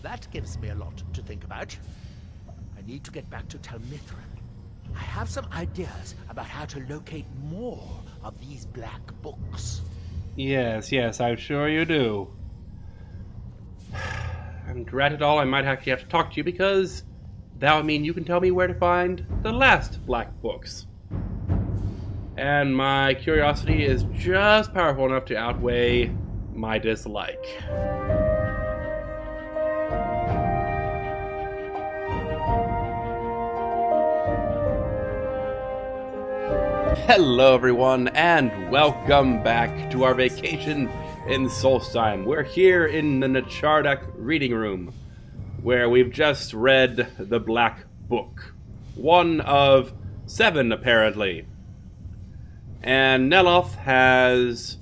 That gives me a lot to think about. I need to get back to Talmithran. I have some ideas about how to locate more of these black books. Yes, I'm sure you do. And to rat it all, I might actually have to talk to you because that would mean you can tell me where to find the last black books. And my curiosity is just powerful enough to outweigh my dislike. Hello everyone, and welcome back to our vacation in Solstheim. We're here in the Chadwick reading room, where we've just read the Black Book. One of 7, apparently. And Neloth has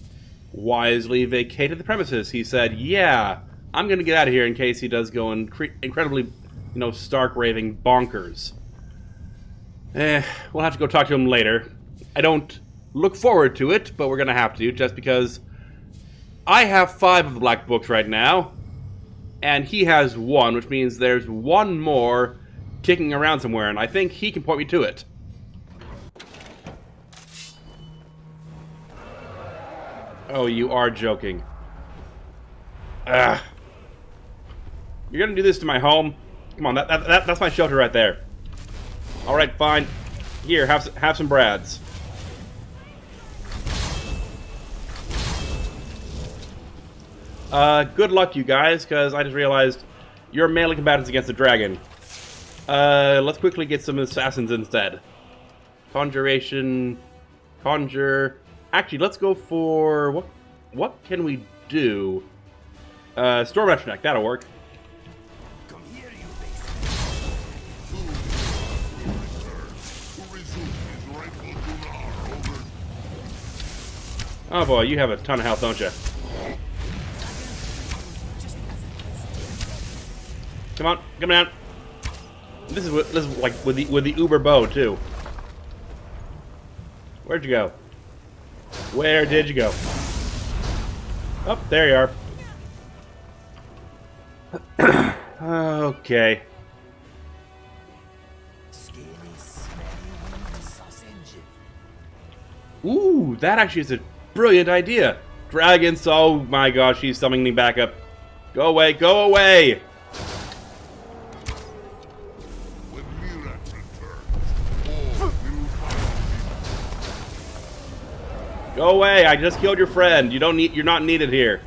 wisely vacated the premises. He said, yeah, I'm gonna get out of here in case he does go incredibly, stark raving bonkers. We'll have to go talk to him later. I don't look forward to it, but we're going to have to, just because I have 5 of the black books right now, and he has 1, which means there's 1 more kicking around somewhere, and I think he can point me to it. Oh, you are joking. Ugh. You're going to do this to my home? Come on, that's my shelter right there. Alright, fine. Here, have some brads. Good luck, you guys, because I just realized you're melee combatants against the dragon. Let's quickly get some assassins instead. Conjuration, conjure. Actually, let's go for what can we do? Storm Retroneck, that'll work. Come here, you Oh boy, you have a ton of health, don't you? Come on, come down. This is like with the Uber bow too. Where'd you go? Where did you go? Oh, there you are. Okay. Ooh, that actually is a brilliant idea. Dragons, oh my gosh, he's summoning me back up. Go away, go away! Go away! I just killed your friend. You're not needed here.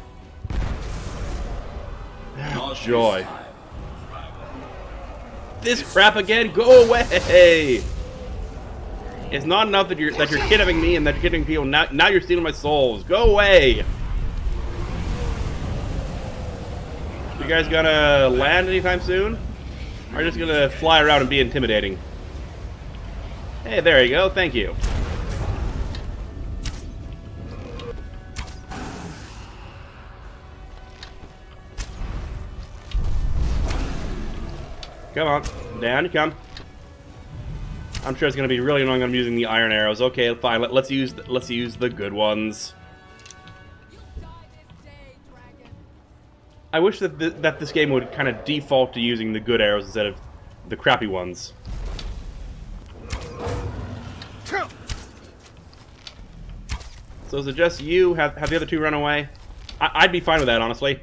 Oh, joy. This crap again? Go away! It's not enough that you're kidnapping me and that you're kidnapping people. Now you're stealing my souls. Go away! You guys gonna land anytime soon? Or are you just gonna fly around and be intimidating? Hey, there you go. Thank you. Come on, down you come. I'm sure it's going to be really annoying when I'm using the iron arrows. Okay, fine. Let's use the good ones. I wish that this game would kind of default to using the good arrows instead of the crappy ones. So is it just you? Have the other 2 run away? I'd be fine with that, honestly.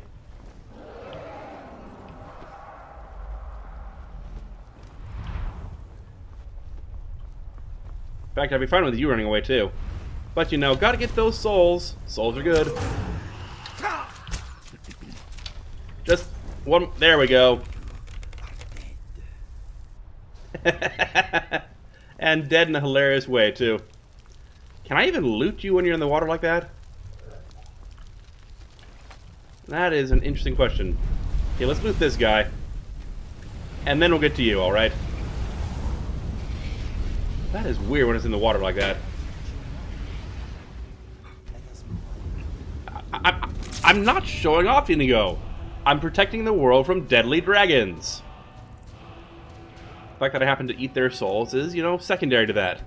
In fact, I'd be fine with you running away too. But gotta get those souls. Souls are good. Just one. There we go. And dead in a hilarious way too. Can I even loot you when you're in the water like that? That is an interesting question. Okay, let's loot this guy. And then we'll get to you, alright? That is weird when it's in the water like that. I'm not showing off, Inigo. I'm protecting the world from deadly dragons. The fact that I happen to eat their souls is, secondary to that.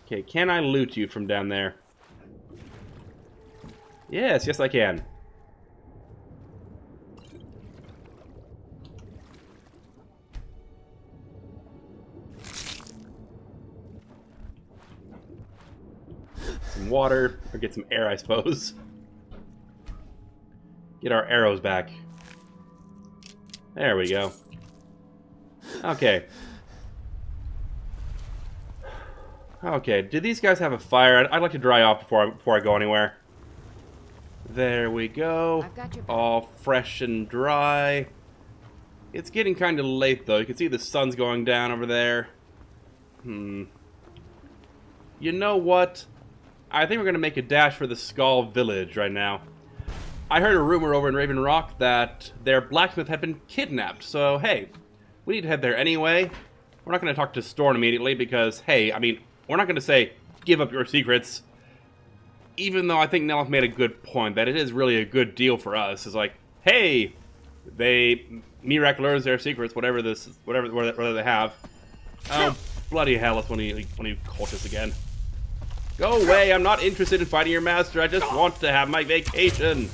Okay, can I loot you from down there? Yes, yes I can. Some water, or get some air, I suppose. Get our arrows back. There we go. Okay. Okay, do these guys have a fire? I'd like to dry off before I go anywhere. There we go. All fresh and dry. It's getting kind of late, though. You can see the sun's going down over there. You know what? I think we're going to make a dash for the Skull Village right now. I heard a rumor over in Raven Rock that their blacksmith had been kidnapped, so hey, we need to head there anyway. We're not going to talk to Storm immediately because, hey, I mean, we're not going to say, give up your secrets. Even though I think Nelith made a good point, that it is really a good deal for us. It's like, hey, Mirak learns their secrets, whatever they have. Oh, bloody hell, it's one of you cultists again. Go away, I'm not interested in fighting your master, I just want to have my vacation.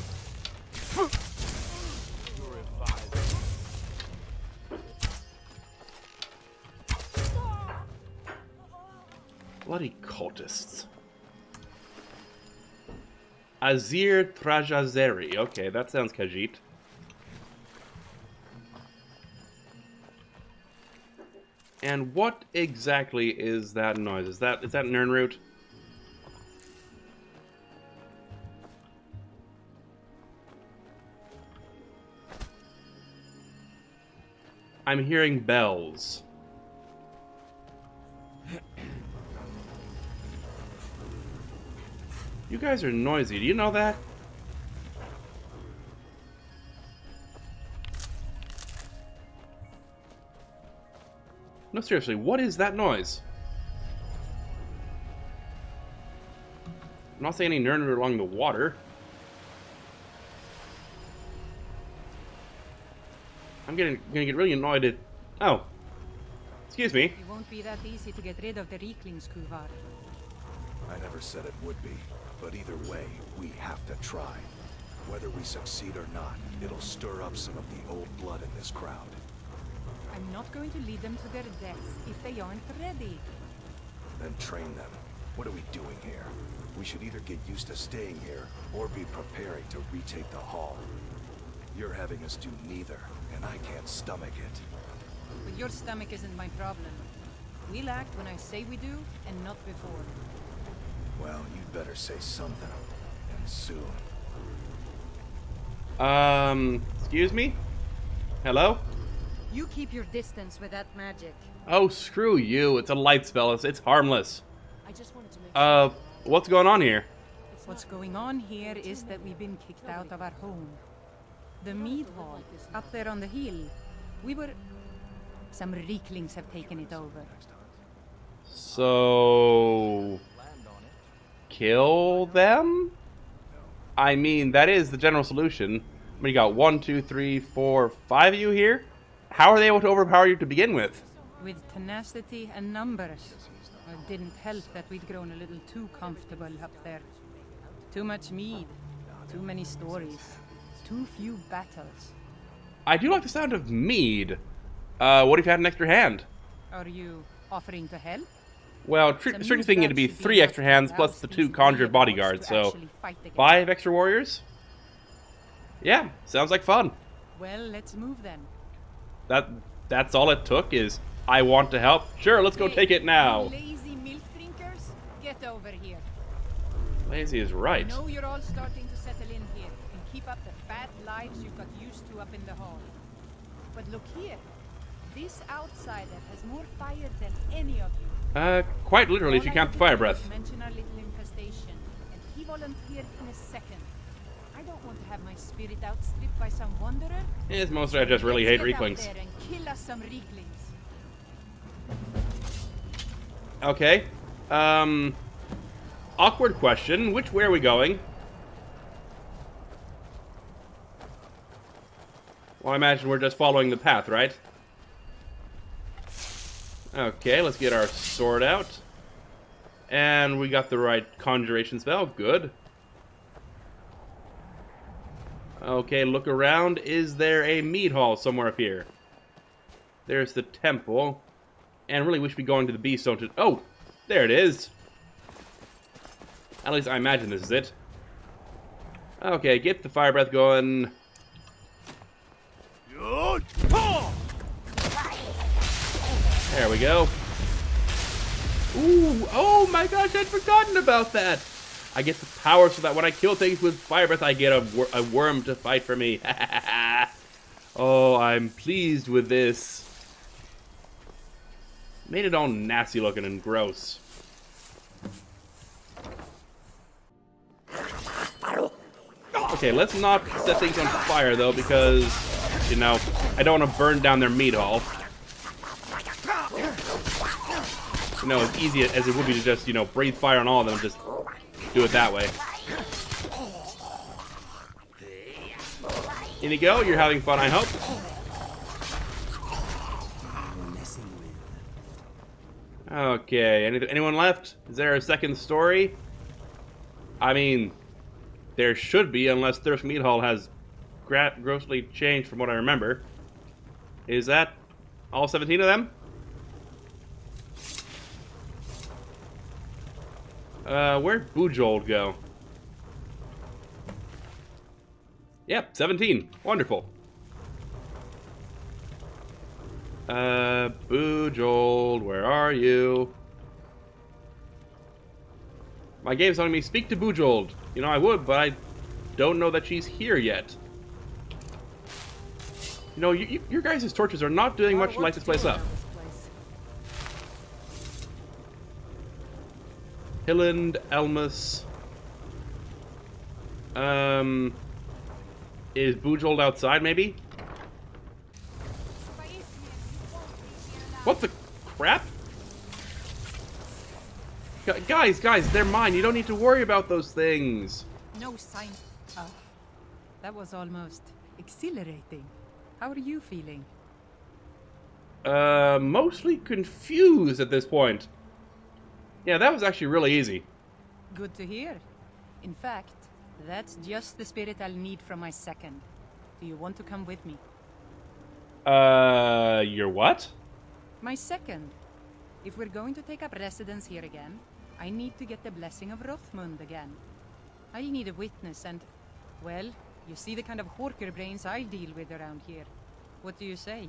Bloody cultists. Azir Trajazeri. Okay, that sounds Khajiit. And what exactly is that noise? Is that Nirnroot? I'm hearing bells. You guys are noisy. Do you know that? No, seriously, what is that noise? I'm not seeing any Nirnroot along the water. I'm gonna get really annoyed at... Oh. Excuse me. It won't be that easy to get rid of the Reeklings, Kuvar. I never said it would be, but either way, we have to try. Whether we succeed or not, it'll stir up some of the old blood in this crowd. I'm not going to lead them to their deaths if they aren't ready. Then train them. What are we doing here? We should either get used to staying here, or be preparing to retake the hall. You're having us do neither, and I can't stomach it. But your stomach isn't my problem. We'll act when I say we do, and not before. Well, you'd better say something, and soon. Excuse me? Hello? You keep your distance with that magic. Oh, screw you. It's a light spell. It's harmless. I just wanted to make what's going on here? What's going on here is that we've been kicked out of our home. The mead hall, up there on the hill. Some Reeklings have taken it over. So... kill them? I mean, that is the general solution. I mean, you got 1, 2, 3, 4, 5 of you here? How are they able to overpower you to begin with? With tenacity and numbers. It didn't help that we'd grown a little too comfortable up there. Too much mead, too many stories, too few battles. I do like the sound of mead. What if you had an extra hand? Are you offering to help? Well, strictly speaking, it'd be 3 extra hands plus the 2 conjured bodyguards, so 5 extra warriors? Yeah, sounds like fun. Well, let's move then. That's all it took is, I want to help. Sure, let's go take it now. Lazy milk drinkers, get over here. Lazy is right. I know you're all starting to settle in here and keep up the fat lives you've got used to up in the hall. But look here, this outsider has more fire than any of you. Quite literally if you count the fire breath. Mention our little infestation, and he volunteered in a second. I don't want to have my spirit outstripped by some wanderer. It's mostly I just really hate Let's get out Reeklings. there and kill us some Reeklings. Okay. Awkward question. Which way are we going? Well, I imagine we're just following the path, right? Okay, let's get our sword out. And we got the right conjuration spell. Good. Okay, look around. Is there a mead hall somewhere up here? There's the temple. And really, we should be going to the Beast Stone to... Oh! There it is! At least I imagine this is it. Okay, get the fire breath going. There we go. Ooh! Oh my gosh, I'd forgotten about that! I get the power so that when I kill things with fire breath, I get a worm to fight for me. Oh, I'm pleased with this. Made it all nasty looking and gross. Okay, let's not set things on fire though, because, you know, I don't want to burn down their meat hall. You know, as easy as it would be to just, you know, breathe fire on all of them, just do it that way. In you go, you're having fun, I hope. Okay, anyone left? Is there a second story? I mean, there should be, unless Thirst Meat Hall has grossly changed from what I remember. Is that all 17 of them? Where'd Bujold go? Yep, 17. Wonderful. Bujold, where are you? My game's telling me speak to Bujold. You know, I would, but I don't know that she's here yet. You know, your guys' torches are not doing much to light this place up. Hilland, Elmus. Is Bujold outside, maybe? What the crap? Guys, they're mine. You don't need to worry about those things. No sign. Oh, that was almost exhilarating. How are you feeling? Mostly confused at this point. Yeah, that was actually really easy. Good to hear. In fact, that's just the spirit I'll need from my second. Do you want to come with me? Your what? My second. If we're going to take up residence here again, I need to get the blessing of Rothmund again. I'll need a witness and, well, you see the kind of horker brains I deal with around here. What do you say?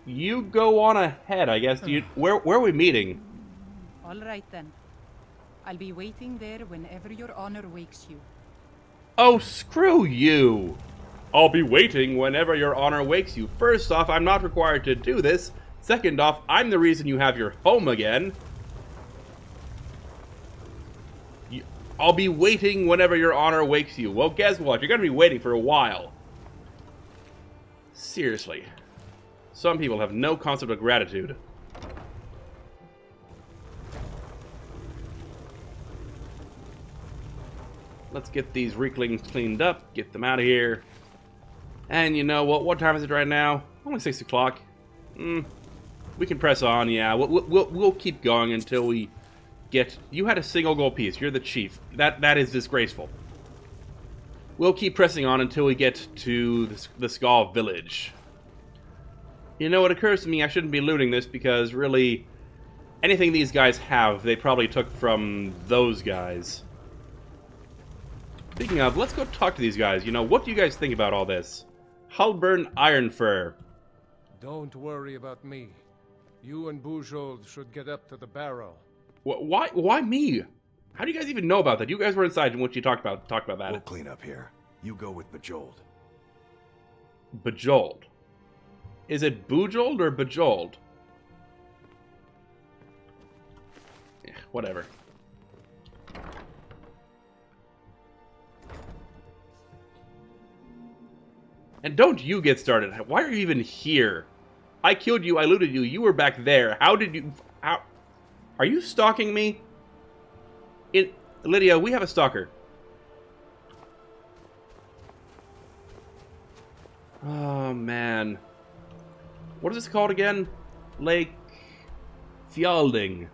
You go on ahead, I guess. Where are we meeting? All right then. I'll be waiting there whenever your honor wakes you. Oh, screw you! I'll be waiting whenever your honor wakes you. First off, I'm not required to do this. Second off, I'm the reason you have your home again. I'll be waiting whenever your honor wakes you. Well, guess what? You're gonna be waiting for a while. Seriously. Some people have no concept of gratitude. Let's get these Reeklings cleaned up, get them out of here. And you know what? What time is it right now? Only 6 o'clock. We can press on, yeah. We'll keep going until we get... You had a single gold piece. You're the chief. That is disgraceful. We'll keep pressing on until we get to the Skull Village. You know, it occurs to me I shouldn't be looting this because, really, anything these guys have, they probably took from those guys. Speaking of, let's go talk to these guys. You know, what do you guys think about all this? Halburn Ironfur. Don't worry about me. You and Bujold should get up to the barrow. Why me? How do you guys even know about that? You guys were inside when you talked about that. We'll clean up here. You go with Bujold. Bujold. Is it Bujold or Bujold? Yeah, whatever. And don't you get started. Why are you even here? I killed you, I looted you, you were back there. How did you... How... Are you stalking me? Lydia, we have a stalker. Oh, man. What is this called again? Lake... Fjalding.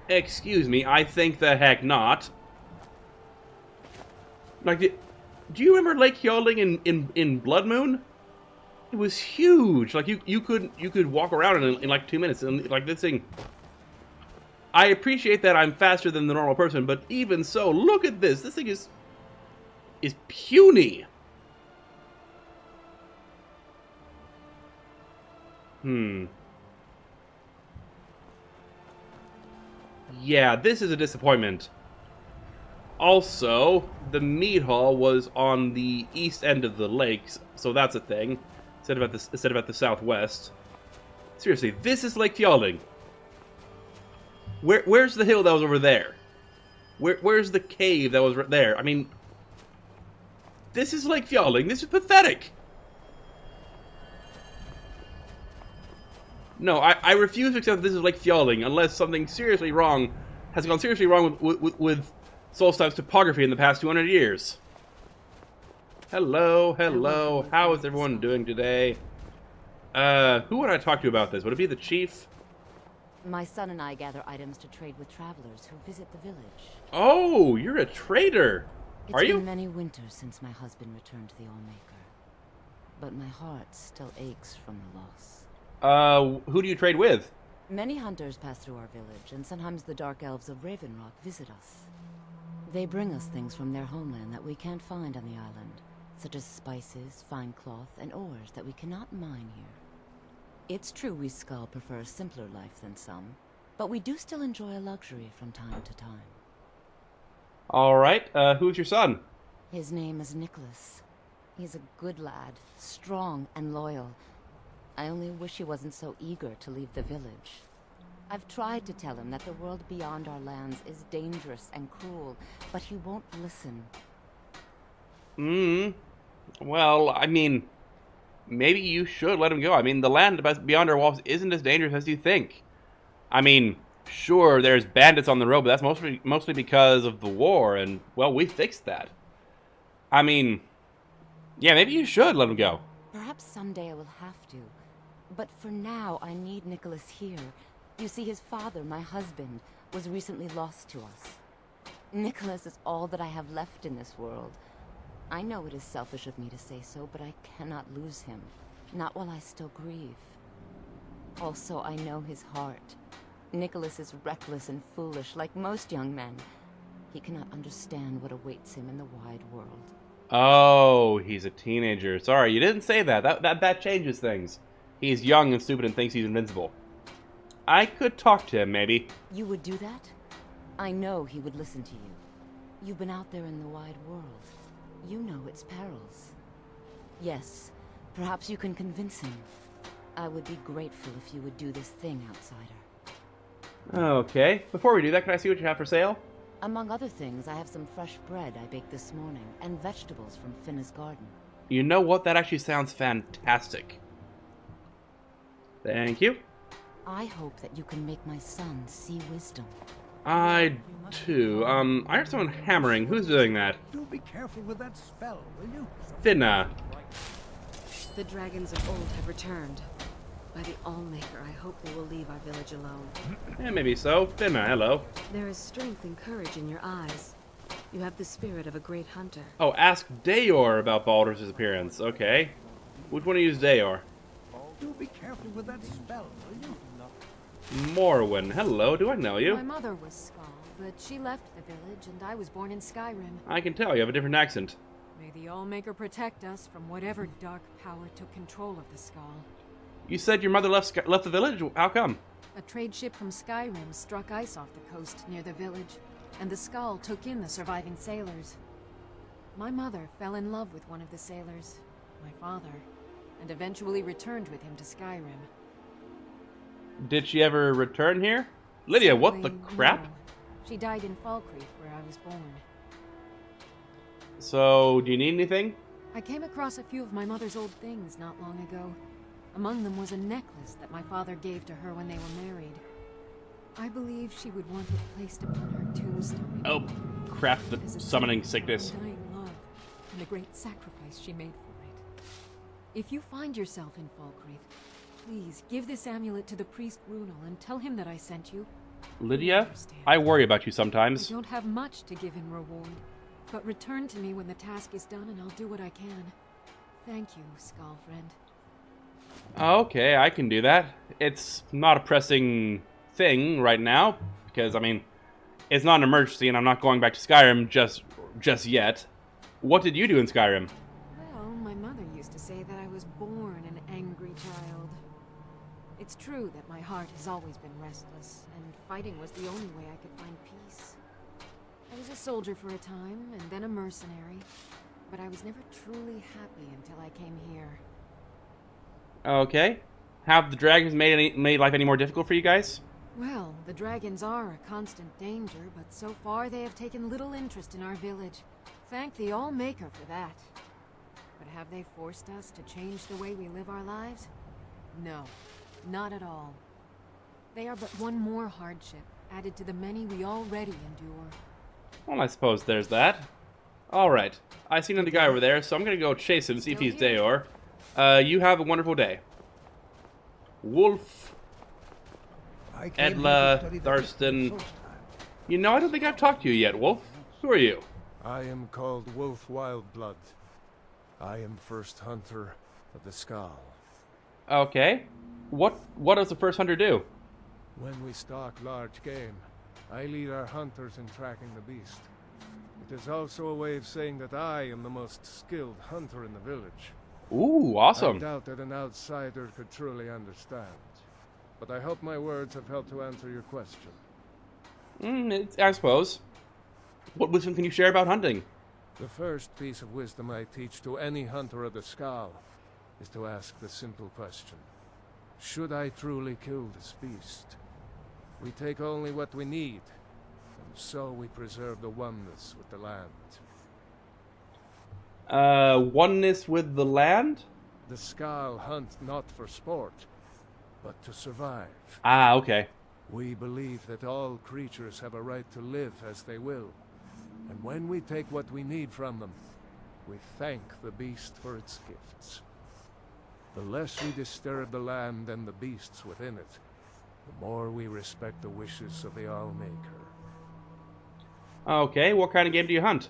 Excuse me, I think the heck not. Like, do you remember Lake Hyolding in Blood Moon? It was huge. Like, you could walk around in like 2 minutes, and like this thing. I appreciate that I'm faster than the normal person, but even so, look at this. This thing is puny. Yeah, this is a disappointment. Also, the meat hall was on the east end of the lakes, so that's a thing. Instead of at the southwest. Seriously, this is Lake Hyolding. Where's the hill that was over there? Where's the cave that was right there? I mean, this is Lake Hyolding. This is pathetic. No, I refuse to accept that this is Lake Hyolding unless something seriously wrong has gone seriously wrong with Solstice's topography in the past 200 years. Hello, hello. How is everyone doing today? Who would I talk to about this? Would it be the chief? My son and I gather items to trade with travelers who visit the village. Oh, you're a trader. Are you? It's been many winters since my husband returned to the Allmaker. But my heart still aches from the loss. Who do you trade with? Many hunters pass through our village, and sometimes the Dark Elves of Ravenrock visit us. They bring us things from their homeland that we can't find on the island, such as spices, fine cloth, and ores that we cannot mine here. It's true we Skull prefer a simpler life than some, but we do still enjoy a luxury from time to time. Alright, who's your son? His name is Nicholas. He's a good lad, strong and loyal. I only wish he wasn't so eager to leave the village. I've tried to tell him that the world beyond our lands is dangerous and cruel, but he won't listen. Well, I mean, maybe you should let him go. I mean, the land beyond our walls isn't as dangerous as you think. I mean, sure, there's bandits on the road, but that's mostly because of the war, and, well, we fixed that. I mean, yeah, maybe you should let him go. Perhaps someday I will have to. But for now, I need Nicholas here. You see, his father, my husband, was recently lost to us. Nicholas is all that I have left in this world. I know it is selfish of me to say so, but I cannot lose him. Not while I still grieve. Also, I know his heart. Nicholas is reckless and foolish, like most young men. He cannot understand what awaits him in the wide world. Oh, he's a teenager. Sorry, you didn't say that. That changes things. He's young and stupid and thinks he's invincible. I could talk to him, maybe. You would do that? I know he would listen to you. You've been out there in the wide world. You know its perils. Yes, perhaps you can convince him. I would be grateful if you would do this thing, outsider. Okay. Before we do that, can I see what you have for sale? Among other things, I have some fresh bread I baked this morning, and vegetables from Finna's garden. You know what? That actually sounds fantastic. Thank you. I hope that you can make my son see wisdom. I too. I heard someone hammering. Who's doing that? Do be careful with that spell, will you? Finna. The dragons of old have returned. By the Allmaker, I hope they will leave our village alone. Yeah, maybe so. Finna, hello. There is strength and courage in your eyes. You have the spirit of a great hunter. Oh, ask Dayor about Baldur's disappearance. Okay. Which one of you is Dayor? Do be careful with that spell, will you? Morwen. Hello, do I know you? My mother was Skull, but she left the village and I was born in Skyrim. I can tell you have a different accent. May the Allmaker protect us from whatever dark power took control of the Skull. You said your mother left the village? How come? A trade ship from Skyrim struck ice off the coast near the village, and the Skull took in the surviving sailors. My mother fell in love with one of the sailors, my father, and eventually returned with him to Skyrim. Did she ever return here? Lydia, what the Sadly, crap? no. She died in Fall Creek, where I was born. So, do you need anything? I came across a few of my mother's old things not long ago. Among them was a necklace that my father gave to her when they were married. I believe she would want it placed upon her tombstone. Oh, crap, the As a summoning symbol of sickness. undying love and the great sacrifice she made for it. If you find yourself in Fall Creek, please give this amulet to the priest Runel and tell him that I sent you. Lydia, understand. I worry about you I sometimes. don't have much to give in reward, but return to me when the task is done and I'll do what I can. Thank you, Skull friend. Okay, I can do that. It's not a pressing thing right now, because, I mean, it's not an emergency and I'm not going back to Skyrim just yet. What did you do in Skyrim? Well, my mother used to say that I was born an angry child. It's true that my heart has always been restless, and fighting was the only way I could find peace. I was a soldier for a time, and then a mercenary, but I was never truly happy until I came here. Okay. Have the dragons made life any more difficult for you guys? Well, the dragons are a constant danger, but so far they have taken little interest in our village. Thank the All-Maker for that. But have they forced us to change the way we live our lives? No, not at all. They are but one more hardship, added to the many we already endure. Well, I suppose there's that. Alright, I see another guy over there, so I'm gonna go chase him, see if he's Deor. You have a wonderful day. Wolf, I came here to Edla, study the Thurston. history of Solstheim. You know, I don't think I've talked to you yet, Wolf. Who are you? I am called Wolf Wildblood. I am first hunter of the Skull. Okay. What does the first hunter do? When we stalk large game, I lead our hunters in tracking the beast. It is also a way of saying that I am the most skilled hunter in the village. Ooh, I awesome. doubt that an outsider could truly understand, but I hope my words have helped to answer your question. I suppose. What wisdom can you share about hunting? The first piece of wisdom I teach to any hunter of the Skull is to ask the simple question: should I truly kill this beast? We take only what we need, and so we preserve the oneness with the land. Oneness with the land? The Skull hunt not for sport, but to survive. Ah, okay. We believe that all creatures have a right to live as they will, and when we take what we need from them, we thank the beast for its gifts. The less we disturb the land and the beasts within it, the more we respect the wishes of the All-Maker. Okay, what kind of game do you hunt?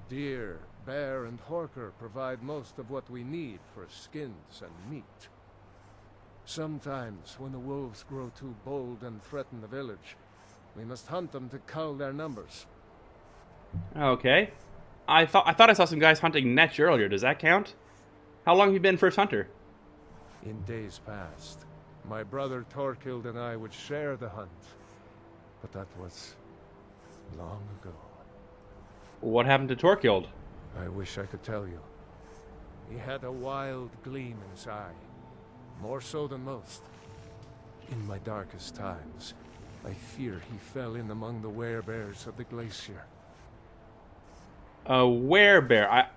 Deer, bear, and horker provide most of what we need for skins and meat. Sometimes, when the wolves grow too bold and threaten the village, we must hunt them to cull their numbers. Okay. I thought I saw some guys hunting Netch earlier. Does that count? How long have you been first hunter? In days past, my brother Torkild and I would share the hunt, but that was long ago. What happened to Torkild? I wish I could tell you. He had a wild gleam in his eye, more so than most. In my darkest times, I fear he fell in among the werebears of the glacier. A werebear.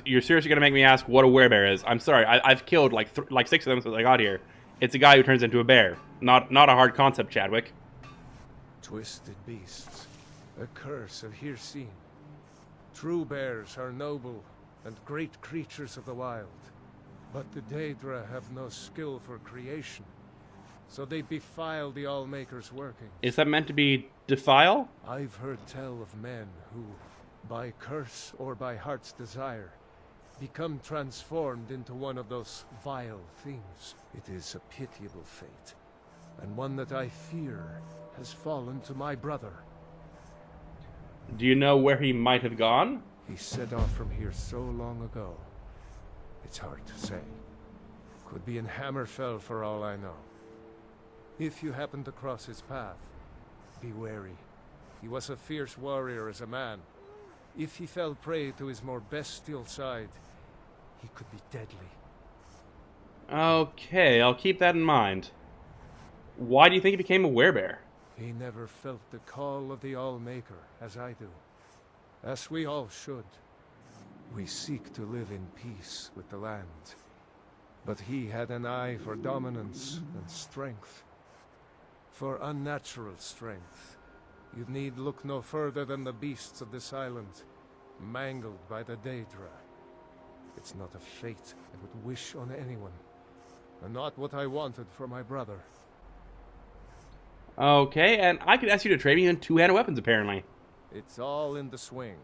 You're seriously gonna make me ask what a werebear is? I'm sorry. I've killed like 6 of them since I got here. It's a guy who turns into a bear. Not a hard concept, Chadwick. Twisted beasts, a curse of here seen. True bears are noble and great creatures of the wild, but the Daedra have no skill for creation, so they defile the All-Maker's working. Is that meant to be defile? I've heard tell of men who, by curse or by heart's desire, become transformed into one of those vile things. It is a pitiable fate, and one that I fear has fallen to my brother. Do you know where he might have gone? He set off from here so long ago. It's hard to say. Could be in Hammerfell for all I know. If you happen to cross his path, be wary. He was a fierce warrior as a man. If he fell prey to his more bestial side, he could be deadly. Okay, I'll keep that in mind. Why do you think he became a werebear? He never felt the call of the All-Maker, as I do. As we all should. We seek to live in peace with the land. But he had an eye for dominance and strength. For unnatural strength, you need look no further than the beasts of this island, mangled by the Daedra. It's not a fate I would wish on anyone, and not what I wanted for my brother. Okay, and I could ask you to trade me in two-handed weapons, apparently. It's all in the swing.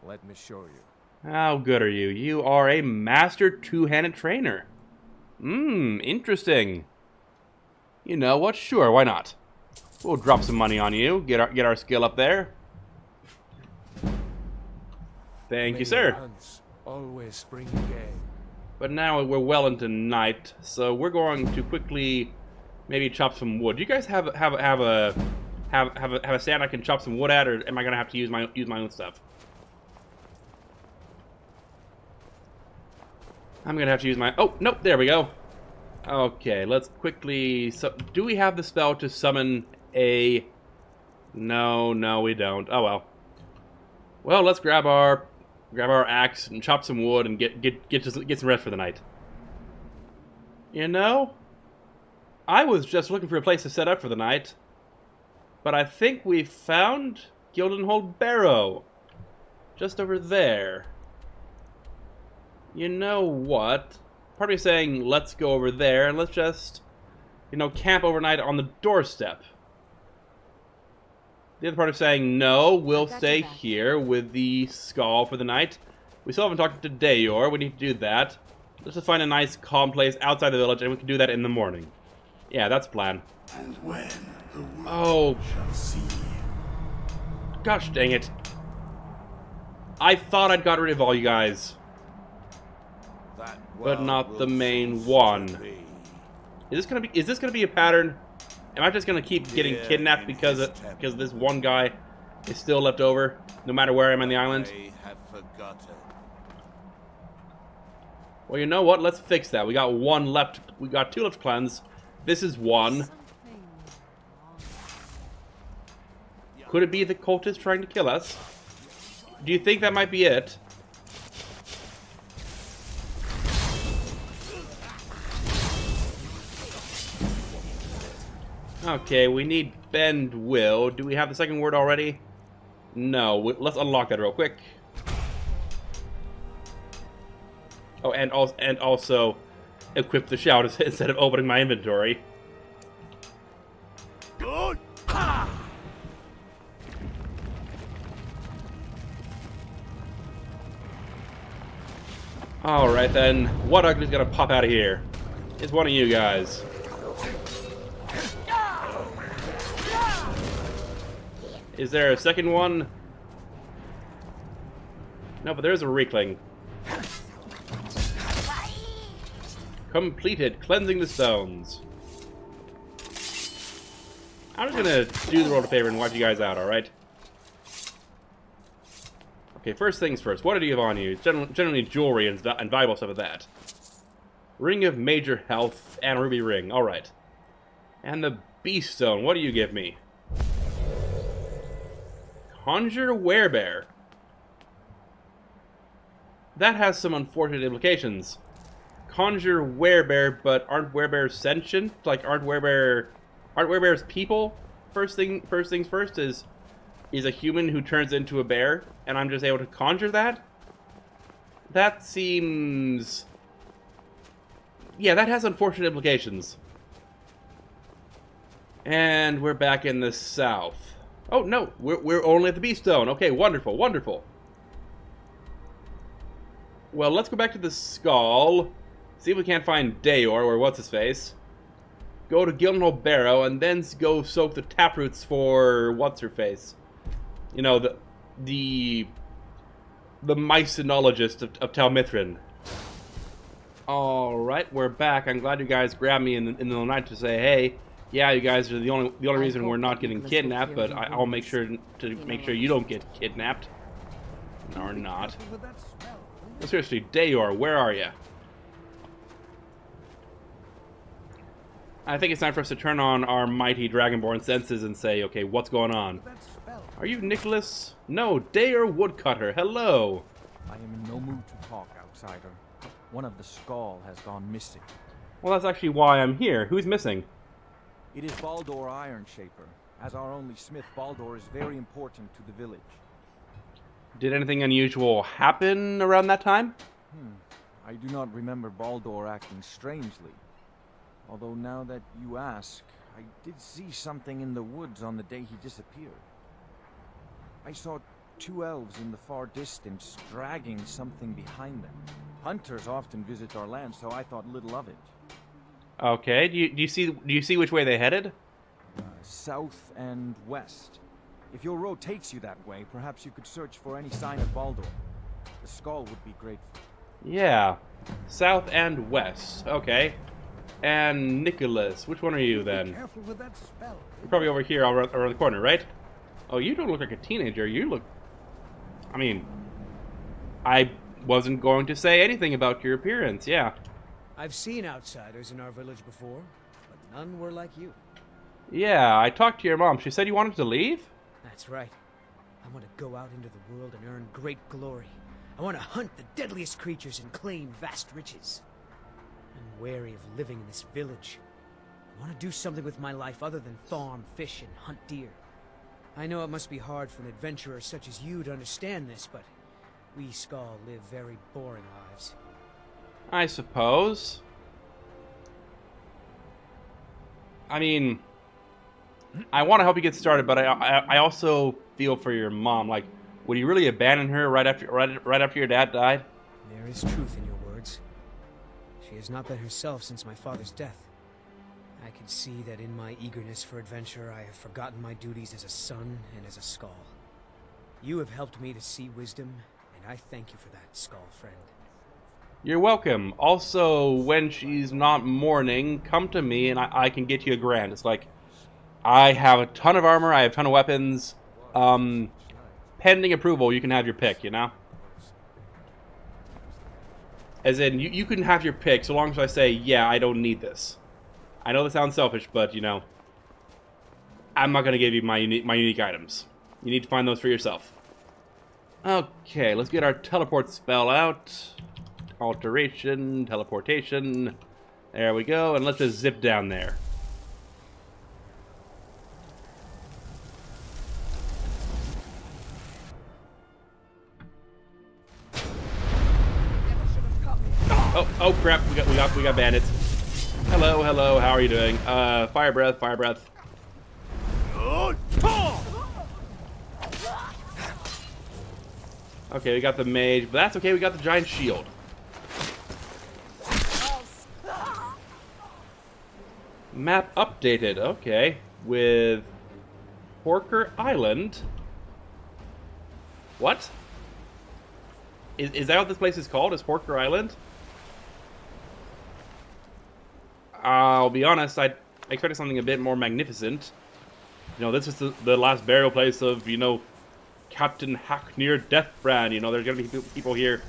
Let me show you. How good are you? You are a master two-handed trainer. Interesting. You know what? Sure, why not? We'll drop some money on you. Get our skill up there. Thank you, sir. Always spring again. But now we're well into night, so we're going to quickly maybe chop some wood. Do you guys have a stand I can chop some wood at, or am I gonna have to use my own stuff? I'm gonna have to use my. Oh nope, there we go. Okay, let's quickly. So, do we have the spell to summon a? No, we don't. Oh well. Well, let's grab our axe and chop some wood and get some rest for the night. You know, I was just looking for a place to set up for the night, but I think we found Gildenhold Barrow, just over there. You know what? Part of me is saying let's go over there and let's just, you know, camp overnight on the doorstep. The other part is saying no, we'll stay here with the Skull for the night. We still haven't talked to Dayor. We need to do that. Let's just find a nice, calm place outside the village, and we can do that in the morning. Yeah, that's the plan. And when the world shall see. Gosh dang it. I thought I'd got rid of all you guys. But not the main one. Is this gonna be a pattern? Am I just gonna keep getting kidnapped because this one guy is still left over, no matter where I am on the island? Well, you know what? Let's fix that. We got one left. We got two left to cleanse. This is one. Could it be the cultist trying to kill us? Do you think that might be it? Okay, we need bend will. Do we have the second word already? No. Let's unlock that real quick. Oh, and also equip the shout instead of opening my inventory. Good. Ha! Alright then, what ugly's gonna pop out of here? It's one of you guys. Is there a second one? No, but there's a Reekling. Completed, cleansing the stones. I'm just gonna do the world a favor and wipe you guys out, alright? Okay, first things first. What do you have on you? Generally jewelry and valuable stuff of that. Ring of major health and ruby ring. Alright. And the beast stone. What do you give me? Conjure werebear. That has some unfortunate implications. Conjure werebear, but aren't werebears sentient? Like, aren't werebears people? First things first is a human who turns into a bear, and I'm just able to conjure that? That seems... Yeah, that has unfortunate implications. And we're back in the south. Oh, no, we're only at the Beast Stone. Okay, wonderful, wonderful. Well, let's go back to the Skull. See if we can't find Dayor, or what's-his-face. Go to Gildenhold Barrow, and then go soak the taproots for what's-her-face. You know, the mycenologist of Tel Mithrin. Alright, we're back. I'm glad you guys grabbed me in the night to say, hey, yeah, you guys are the only reason we're not getting kidnapped, but I'll make sure you don't get kidnapped. Or not. But seriously, Dayor, where are you? I think it's time for us to turn on our mighty Dragonborn senses and say, okay, what's going on? Are you Nicholas? No, Dayor Woodcutter. Hello. I am in no mood to talk, outsider. One of the Skull has gone missing. Well, that's actually why I'm here. Who's missing? It is Baldur Ironshaper. As our only smith, Baldur is very important to the village. Did anything unusual happen around that time? I do not remember Baldur acting strangely. Although now that you ask, I did see something in the woods on the day he disappeared. I saw 2 elves in the far distance dragging something behind them. Hunters often visit our land, so I thought little of it. Okay, do you see which way they headed? South and west. If your road takes you that way, perhaps you could search for any sign of Baldur. The skull would be grateful. Yeah, south and west. Okay, and Nicholas, which one are you then? Be careful with that spell. You're probably over here, around the corner, right? Oh, you don't look like a teenager. You look... I mean, I wasn't going to say anything about your appearance, yeah. I've seen outsiders in our village before, but none were like you. Yeah, I talked to your mom. She said you wanted to leave? That's right. I want to go out into the world and earn great glory. I want to hunt the deadliest creatures and claim vast riches. I'm wary of living in this village. I want to do something with my life other than farm, fish, and hunt deer. I know it must be hard for an adventurer such as you to understand this, but we Skaal live very boring lives. I suppose. I mean, I want to help you get started, but I also feel for your mom. Like, would you really abandon her right after your dad died? There is truth in your words. She has not been herself since my father's death. I can see that in my eagerness for adventure, I have forgotten my duties as a son and as a Skaal. You have helped me to see wisdom, and I thank you for that, Skaal friend. You're welcome. Also, when she's not mourning, come to me and I can get you a grand. It's like, I have a ton of armor, I have a ton of weapons. Pending approval, you can have your pick, you know? As in, you can have your pick so long as I say, yeah, I don't need this. I know that sounds selfish, but, you know, I'm not going to give you my unique items. You need to find those for yourself. Okay, let's get our teleport spell out. Alteration, teleportation. There we go, and let's just zip down there. Oh crap, we got bandits. Hello, how are you doing? Fire breath. Okay, we got the mage, but that's okay, we got the giant shield. Map updated, okay. With Porker Island. What? Is that what this place is called? Is Porker Island? I'll be honest, I expected something a bit more magnificent. You know, this is the last burial place of, you know, Captain Hacknir Deathbrand. You know, there's gonna be people here.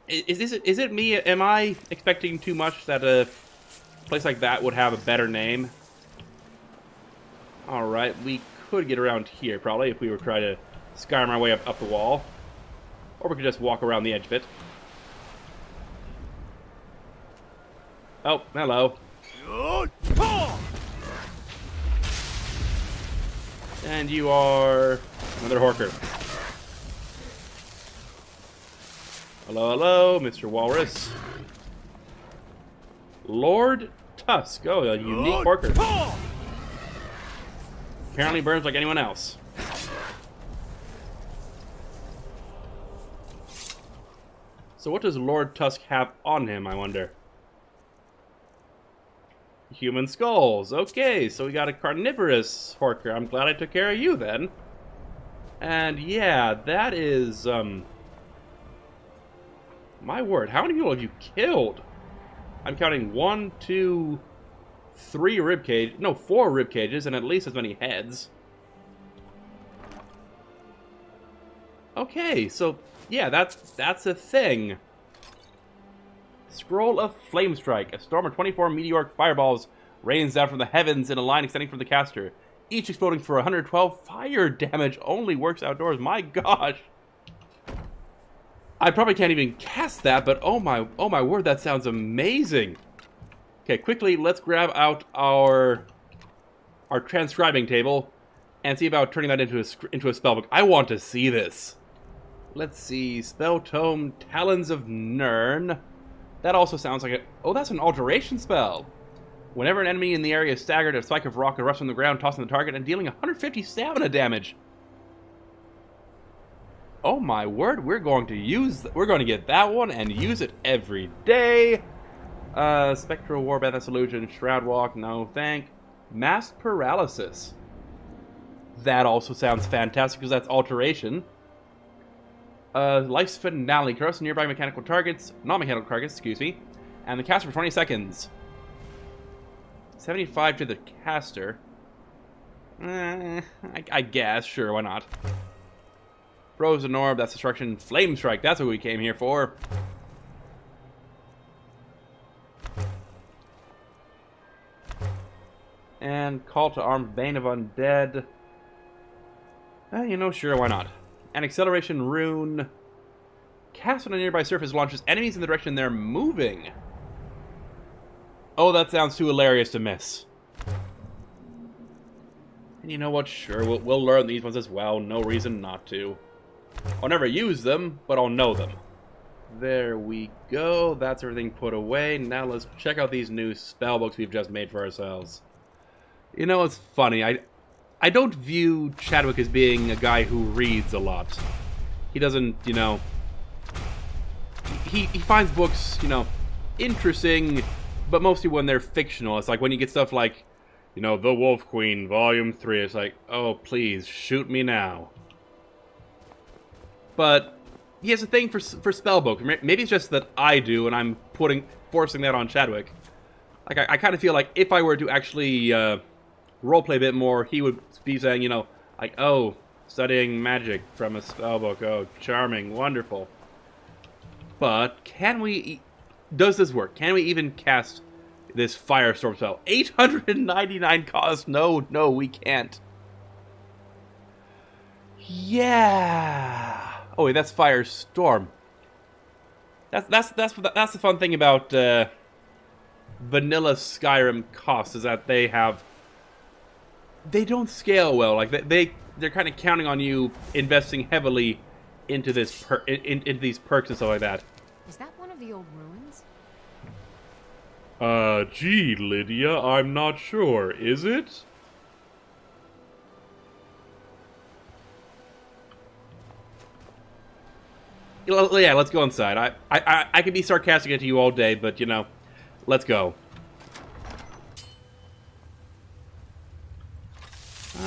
Is it me? Am I expecting too much that a place like that would have a better name? Alright, we could get around here, probably, if we were trying to Skyrim our way up the wall. Or we could just walk around the edge of it. Oh, hello. And you are another Horker. Hello, Mr. Walrus. Lord Tusk. Oh, a unique Horker. Apparently burns like anyone else. So what does Lord Tusk have on him, I wonder? Human skulls. Okay, so we got a carnivorous Horker. I'm glad I took care of you then. And yeah, that is, my word, how many people have you killed? I'm counting 1, 2, 3 ribcage. No, 4 ribcages and at least as many heads. Okay, so yeah, that's a thing. Scroll of Flamestrike. A storm of 24 meteoric fireballs rains down from the heavens in a line extending from the caster. Each exploding for 112 fire damage. Only works outdoors. My gosh. I probably can't even cast that, but oh my word, that sounds amazing. Okay, quickly, let's grab out our transcribing table and see about turning that into a spellbook. I want to see this. Let's see. Spell Tome, Talons of Nirn. That also sounds like a... Oh, that's an alteration spell. Whenever an enemy in the area is staggered, a spike of rock erupts from the ground, tossing the target and dealing 150 stamina damage. Oh my word, we're going to get that one and use it every day. Spectral Warband Solution, Shroud Walk, no thank. Mass Paralysis. That also sounds fantastic because that's alteration. Life's Finale, corrupts nearby mechanical targets, non-mechanical targets, excuse me, and the caster for 20 seconds. 75 to the caster. I guess, sure, why not? Frozen Orb, that's Destruction. Flame Strike, that's what we came here for. And Call to Arms, Bane of Undead. You know, sure, why not? An Acceleration Rune. Cast on a nearby surface launches enemies in the direction they're moving. Oh, that sounds too hilarious to miss. And you know what? Sure, we'll learn these ones as well. No reason not to. I'll never use them, but I'll know them. There we go. That's everything put away. Now let's check out these new spell books we've just made for ourselves. You know, it's funny. I don't view Chadwick as being a guy who reads a lot. He doesn't, you know... He finds books, you know, interesting, but mostly when they're fictional. It's like when you get stuff like, you know, The Wolf Queen, Volume 3. It's like, oh, please, shoot me now. But he has a thing for spellbook. Maybe it's just that I do, and I'm forcing that on Chadwick. Like, I kind of feel like if I were to actually roleplay a bit more, he would be saying, you know, like, oh, studying magic from a spellbook. Oh, charming, wonderful. But can we... Does this work? Can we even cast this Firestorm spell? 899 cost? No, we can't. Yeah. Oh wait, that's Firestorm. That's the fun thing about vanilla Skyrim costs, is that they don't scale well. Like they're kind of counting on you investing heavily into this into these perks and stuff like that. Is that one of the old ruins? Gee, Lydia, I'm not sure. Is it? Yeah, let's go inside. I can be sarcastic to you all day, but, you know, let's go.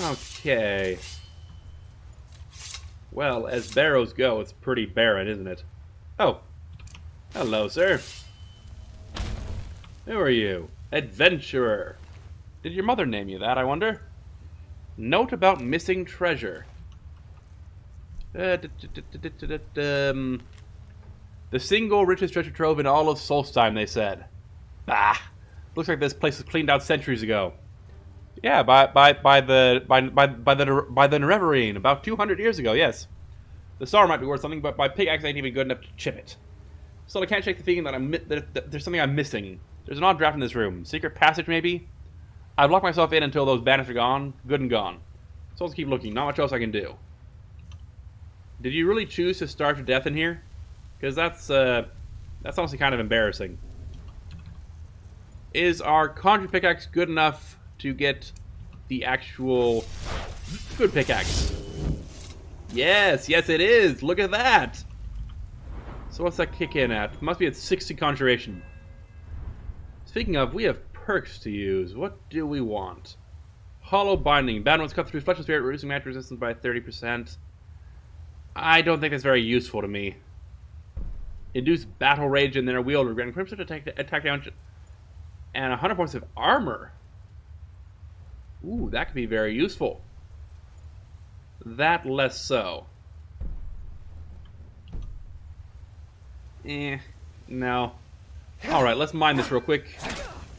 Okay. Well, as barrows go, it's pretty barren, isn't it? Oh. Hello, sir. Who are you? Adventurer. Did your mother name you that, I wonder? Note about missing treasure. The single richest treasure trove in all of Solstheim, they said. Bah! Looks like this place was cleaned out centuries ago. Yeah, by the Nerevarine, about 200 years ago. Yes, the star might be worth something, but my pickaxe ain't even good enough to chip it. Still, I can't shake the feeling that there's something I'm missing. There's an odd draft in this room. Secret passage, maybe. I've locked myself in until those bandits are gone, good and gone. So let's keep looking. Not much else I can do. Did you really choose to starve to death in here? Because that's honestly kind of embarrassing. Is our conjuring pickaxe good enough to get the actual good pickaxe? Yes, it is. Look at that. So what's that kick in at? Must be at 60 conjuration. Speaking of, we have perks to use. What do we want? Hollow Binding. Bad ones cut through flesh and spirit, reducing magic resistance by 30%. I don't think that's very useful to me. Induce battle rage and then a wielder, granting crimson attack damage and 100 points of armor. Ooh, that could be very useful. That less so. No. Alright, let's mine this real quick.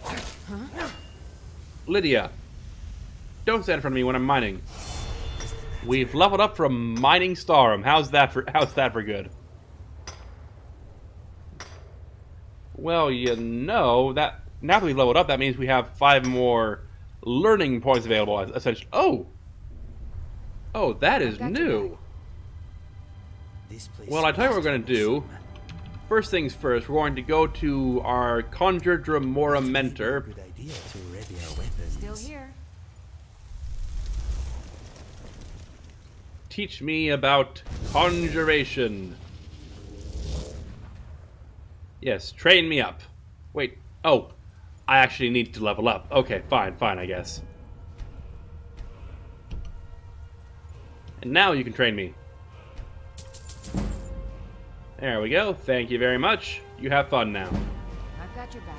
Huh? Lydia, don't stand in front of me when I'm mining. We've leveled up from mining Starum. How's that for good? Well, you know that now that we've leveled up, that means we have 5 more learning points available. Essentially, oh, that is new. Well, I tell you what we're going to do. First things first, we're going to go to our Conjure Dremora mentor, idea to ready our weapons. Still here. Teach me about conjuration. Yes, train me up. Wait, oh, I actually need to level up. Okay, fine, I guess. And now you can train me. There we go. Thank you very much. You have fun now. I've got your back.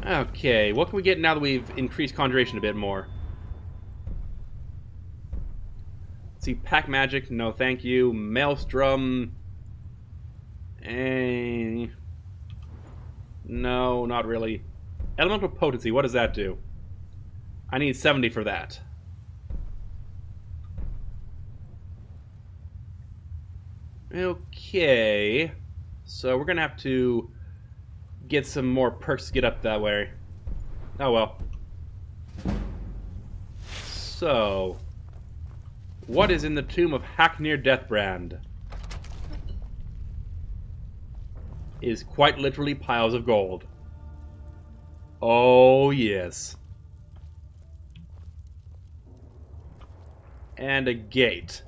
Okay, what can we get now that we've increased conjuration a bit more? Let's see, pack magic, no thank you. Maelstrom. No, not really. Elemental potency, what does that do? I need 70 for that. Okay, so we're gonna have to get some more perks to get up that way. Oh well. So, what is in the tomb of Hacknir Deathbrand? Is quite literally piles of gold. Oh yes. And a gate.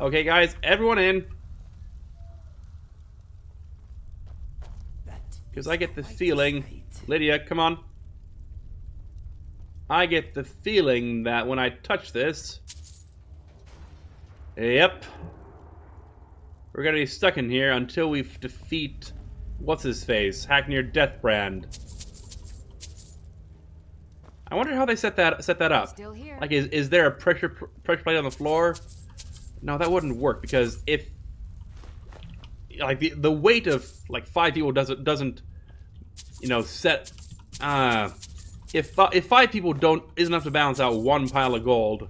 Okay guys, everyone in. Because I get the feeling... Lydia, come on. I get the feeling that when I touch this... Yep. We're gonna be stuck in here until we defeat... What's-his-face? Hacknir Deathbrand. I wonder how they set that up. Still here. Like, is there a pressure plate on the floor? No, that wouldn't work, because if... Like, the weight of, like, 5 people doesn't you know, set... If 5 people isn't enough to balance out 1 pile of gold,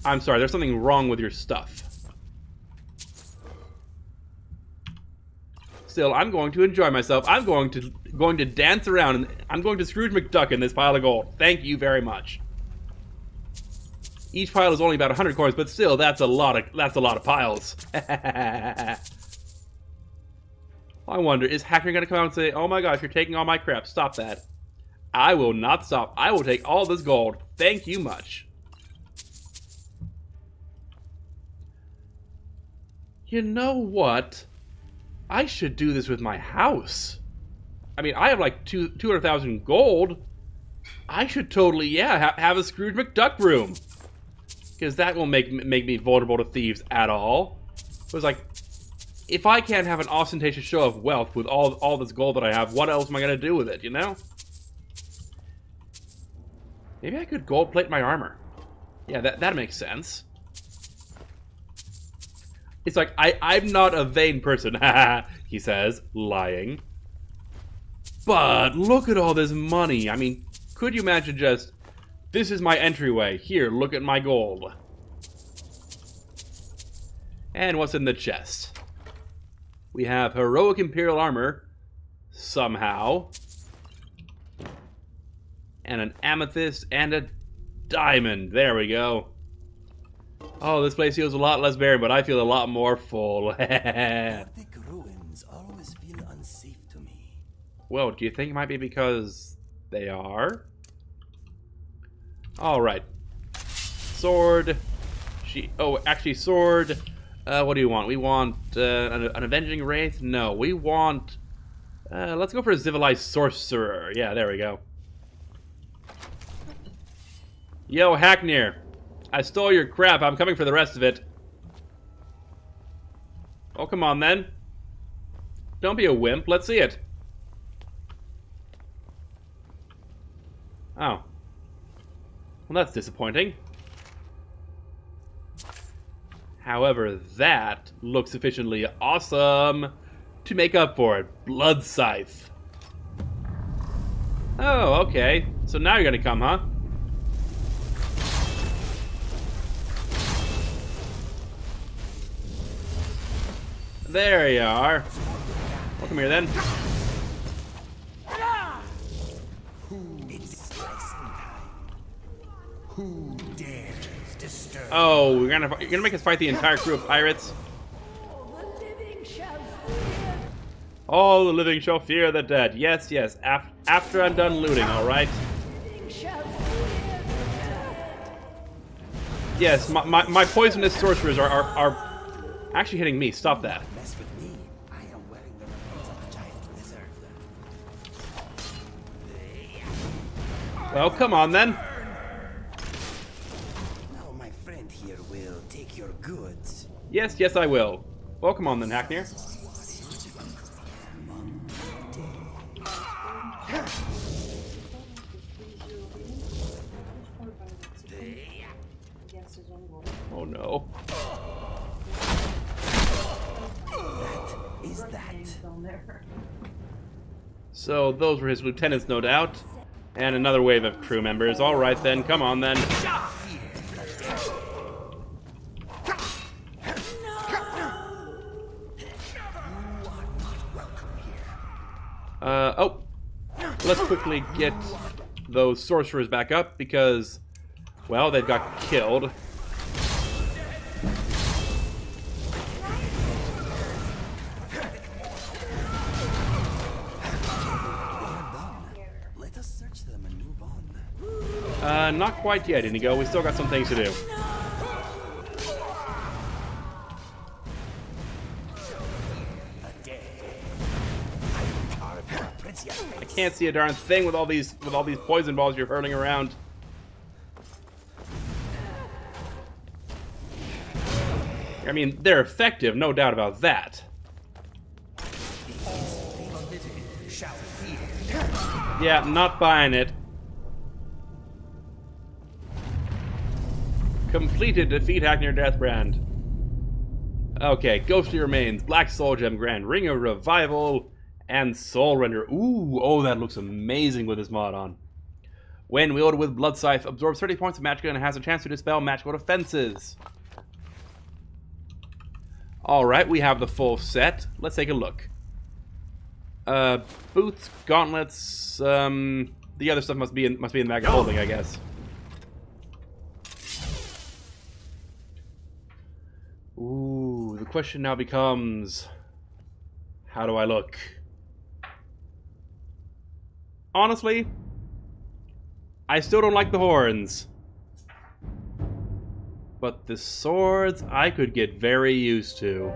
I'm sorry, there's something wrong with your stuff. Still, I'm going to enjoy myself. I'm going to dance around, and I'm going to Scrooge McDuck in this pile of gold. Thank you very much. Each pile is only about 100 coins, but still, that's a lot of piles. I wonder, is Hacknir going to come out and say, "Oh my gosh, you're taking all my crap. Stop that." I will not stop. I will take all this gold. Thank you much. You know what? I should do this with my house. I mean, I have like 200,000 gold. I should totally, yeah, have a Scrooge McDuck room. Because that won't make me vulnerable to thieves at all. It was like, if I can't have an ostentatious show of wealth with all this gold that I have, what else am I going to do with it, you know? Maybe I could gold plate my armor. Yeah, that makes sense. It's like, I'm not a vain person, he says, lying. But look at all this money. I mean, could you imagine just, this is my entryway. Here, look at my gold. And what's in the chest? We have heroic imperial armor, somehow. And an amethyst and a diamond. There we go. Oh, this place feels a lot less barren, but I feel a lot more full. Gothic ruins always feel unsafe to me. Well, do you think it might be because they are? Alright. Sword. Actually, sword. What do you want? We want an avenging wraith? No, we want... let's go for a civilized sorcerer. Yeah, there we go. Yo, Hacknir. I stole your crap. I'm coming for the rest of it. Oh, come on, then. Don't be a wimp. Let's see it. Oh. Well, that's disappointing. However, that looks sufficiently awesome to make up for it. Blood Scythe. Oh, okay. So now you're gonna come, huh? There you are. Well, come here then. Who dares disturb? Oh, you're gonna make us fight the entire crew of pirates? All the living shall fear the dead. Yes, yes. After I'm done looting, alright? Yes, my poisonous sorcerers are actually hitting me. Stop that. Mess with me. I am wearing the remains of a giant lizard. Well, come on then. Now my friend here will take your goods. Yes, yes, I will. Well, come on then, Hacknir. Oh no. That is that. So those were his lieutenants, no doubt. And another wave of crew members. Alright then, come on then. Oh. Let's quickly get those sorcerers back up because, well, they've got killed. Let us search them and move on. Not quite yet, Inigo. We still got some things to do. I can't see a darn thing with all these poison balls you're hurling around. I mean, they're effective, no doubt about that. Yeah, not buying it. Completed. Defeat Hacknir Deathbrand. Okay, Ghostly Remains, Black Soul Gem, Grand Ring of Revival, and Soul Render. Ooh, oh, that looks amazing with this mod on. When wielded with Blood Scythe, absorbs 30 points of magic and has a chance to dispel magical defenses. Alright, we have the full set. Let's take a look. Boots, gauntlets, the other stuff must be in the bag of holding, I guess. Ooh, the question now becomes, how do I look? Honestly, I still don't like the horns. But the swords I could get very used to.